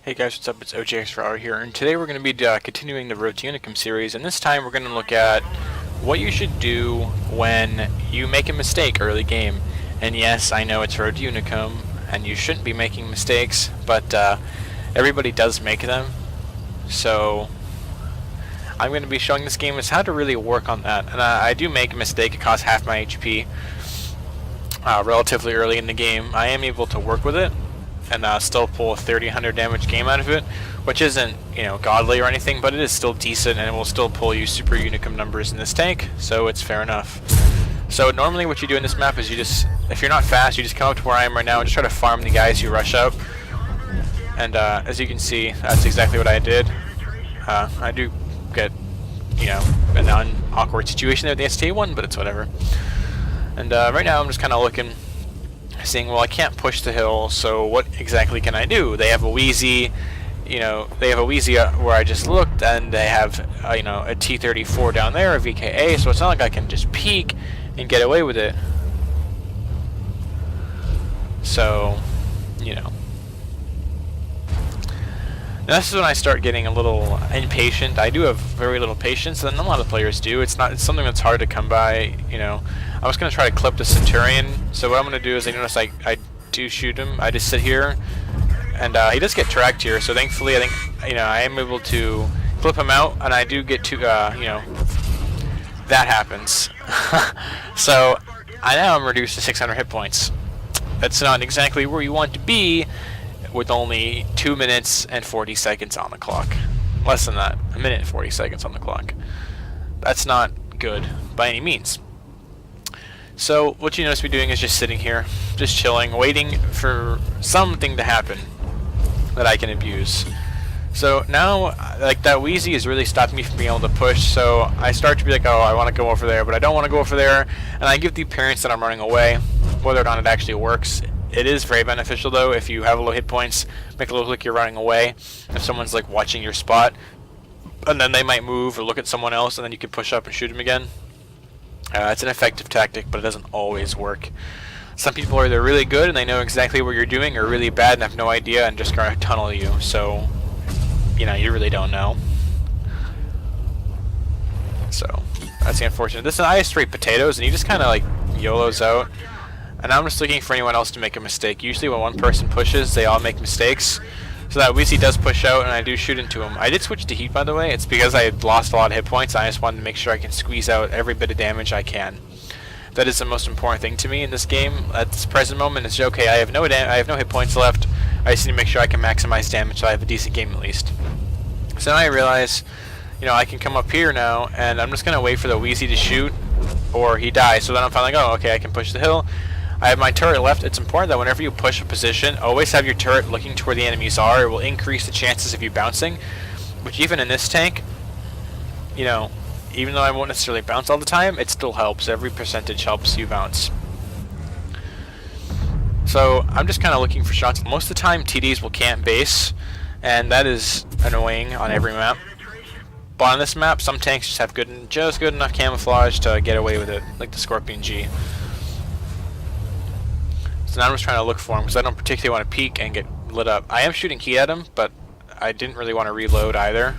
Hey guys, what's up? It's OJX4 here, and today we're going to be continuing the Road to Unicum series, and this time we're going to look at what you should do when you make a mistake early game. And yes, I know it's Road to Unicum, and you shouldn't be making mistakes, but everybody does make them. So I'm going to be showing this game is how to really work on that. And I do make a mistake; it costs half my HP relatively early in the game. I am able to work with it and still pull a 30-100 damage game out of it, which isn't, you know, godly or anything, but it is still decent, and it will still pull you super Unicum numbers in this tank, so it's fair enough. So normally what you do in this map is you just, if you're not fast, you just come up to where I am right now and just try to farm the guys who rush up. And as you can see, that's exactly what I did. I do get, you know, an awkward situation there with the ST1, but it's whatever. And right now I'm just kind of looking, saying, well, I can't push the hill, so what exactly can I do? They have a Wheezy, you know, they have a Wheezy where I just looked, and they have, you know, a T-34 down there, a VKA, so it's not like I can just peek and get away with it. So, you know. Now this is when I start getting a little impatient. I do have very little patience, and a lot of players do. It's something that's hard to come by, you know. I was going to try to clip the Centurion, so what I'm going to do is, I notice I do shoot him. I just sit here, and he does get tracked here, so thankfully I think, you know, I am able to clip him out, and I do get to, you know, that happens. So I now am reduced to 600 hit points. That's not exactly where you want to be with only 2 minutes and 40 seconds on the clock. Less than that, a minute and 40 seconds on the clock. That's not good by any means. So what you notice me doing is just sitting here, just chilling, waiting for something to happen that I can abuse. So now, like, that Wheezy is really stopping me from being able to push, so I start to be like, oh, I want to go over there, but I don't want to go over there, and I give the appearance that I'm running away. Whether or not it actually works, it is very beneficial though. If you have low hit points, make it look like you're running away. If someone's like watching your spot, and then they might move or look at someone else, and then you can push up and shoot them again. It's an effective tactic, but it doesn't always work. Some people are either really good and they know exactly what you're doing, or really bad and have no idea and just gonna tunnel you. So, you know, you really don't know. So that's the unfortunate. This is I straight potatoes, and he just kind of like YOLOs out. And I'm just looking for anyone else to make a mistake. Usually when one person pushes, they all make mistakes. So that Wheezy does push out, and I do shoot into him. I did switch to heat, by the way. It's because I had lost a lot of hit points. I just wanted to make sure I can squeeze out every bit of damage I can. That is the most important thing to me in this game. At this present moment, it's okay. I have no hit points left. I just need to make sure I can maximize damage so I have a decent game at least. So now I realize, you know, I can come up here now, and I'm just gonna wait for the Wheezy to shoot, or he dies. So then I'm finally like, oh, okay, I can push the hill. I have my turret left. It's important that whenever you push a position, always have your turret looking to where the enemies are. It will increase the chances of you bouncing, which even in this tank, you know, even though I won't necessarily bounce all the time, it still helps. Every percentage helps you bounce. So I'm just kind of looking for shots. Most of the time, TDs will camp base, and that is annoying on every map. But on this map, some tanks just have just good enough camouflage to get away with it, like the Scorpion G. So now I'm just trying to look for him because I don't particularly want to peek and get lit up. I am shooting heat at him, but I didn't really want to reload either.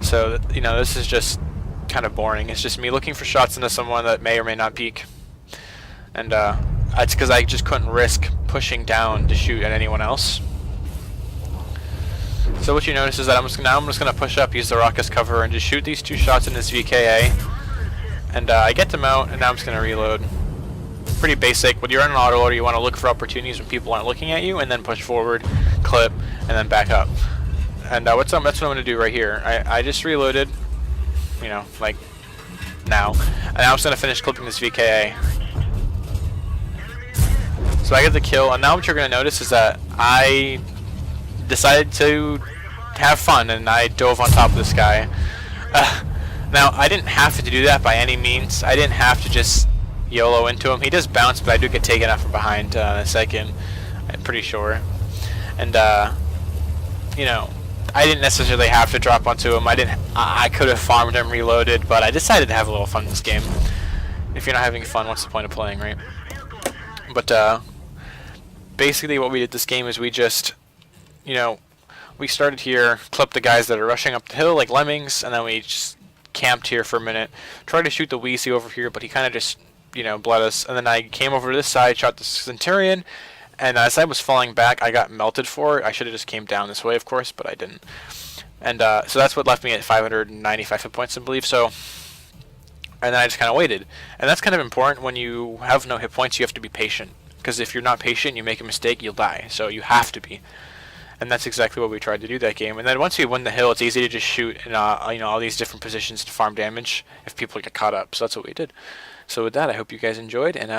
So, you know, this is just kind of boring. It's just me looking for shots into someone that may or may not peek. And it's because I just couldn't risk pushing down to shoot at anyone else. So what you notice is that I'm just going to push up, use the rock as cover, and just shoot these 2 shots in this VKA. And I get them out, and now I'm just going to reload. Pretty basic. When you're in an auto loader, you want to look for opportunities when people aren't looking at you, and then push forward, clip, and then back up. And that's what I'm going to do right here. I just reloaded, you know, like now, and now I'm just going to finish clipping this VKA. So I get the kill, and now what you're going to notice is that I decided to have fun, and I dove on top of this guy. Now I didn't have to do that by any means. I didn't have to just YOLO into him. He does bounce, but I do get taken out from behind in a second, I'm pretty sure. And you know, I didn't necessarily have to drop onto him. I could have farmed him, reloaded, but I decided to have a little fun in this game. If you're not having fun, what's the point of playing, right? But basically what we did this game is we just, you know, we started here, clipped the guys that are rushing up the hill like lemmings, and then we just camped here for a minute. Tried to shoot the Wheezy over here, but he kind of just, bled us. And then I came over to this side, shot the Centurion, and as I was falling back, I got melted for it. I should have just came down this way, of course, but I didn't. And so that's what left me at 595 hit points, I believe. So, and then I just kind of waited. And that's kind of important. When you have no hit points, you have to be patient. Because if you're not patient, you make a mistake, you'll die. So you have to be. And that's exactly what we tried to do that game. And then once you win the hill, it's easy to just shoot in all these different positions to farm damage if people get caught up. So that's what we did. So with that, I hope you guys enjoyed, and